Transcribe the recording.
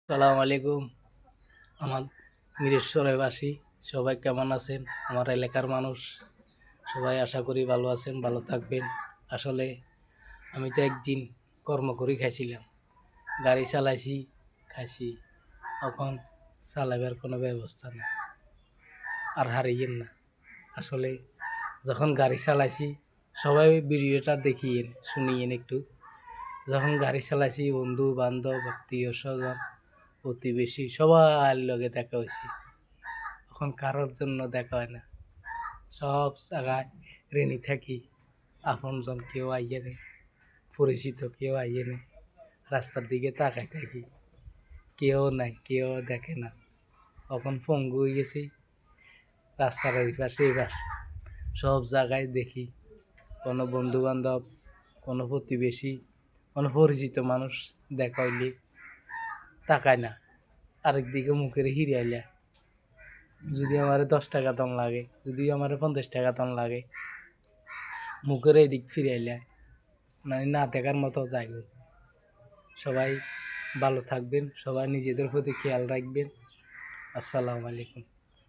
সালাম আলাইকুম। আমার মিরেশ্বরবাসী সবাই কেমন আছেন? আমার এলাকার মানুষ সবাই আশা করি ভালো আছেন, ভালো থাকবেন। আসলে আমি তো একদিন কর্ম করে খাইছিলাম, গাড়ি চালাইছি, খাইছি, এখন চালাবার কোনো ব্যবস্থা নেই। আর হারিয়েন না, আসলে যখন গাড়ি চালাইছি সবাই ভিডিওটা দেখিয়েন, শুনিয়েন একটু। যখন গাড়ি চালাইছি বন্ধু বান্ধব আত্মীয় স্বজন প্রতিবেশী সবার লগে দেখা হয়েছে, এখন কারোর জন্য দেখা হয় না। সব জায়গায় রেনি থাকি, আপনজন কেউ আইয়ে নেই, পরিচিত কেউ আইয়ে নেই, রাস্তার দিকে তাকাই থাকি, কেউ নাই, কেউ দেখে না। এখন পঙ্গু হয়ে গেছি, রাস্তার এই পাশে এই পাশ সব জায়গায় দেখি কোনো বন্ধু বান্ধব, কোনো প্রতিবেশী, কোনো পরিচিত মানুষ দেখা হইলে তাকায় না, আরেক দিকে মুখের হিরিয়াইলা। যদি আমার 10 টাকা দাম লাগে, যদি আমার 50 টাকা দাম লাগে, মুখের এদিক ফিরাইলা, মানে না দেখার মতো জায়গা। সবাই ভালো থাকবেন, সবাই নিজেদের প্রতি খেয়াল রাখবেন। আসসালামু আলাইকুম।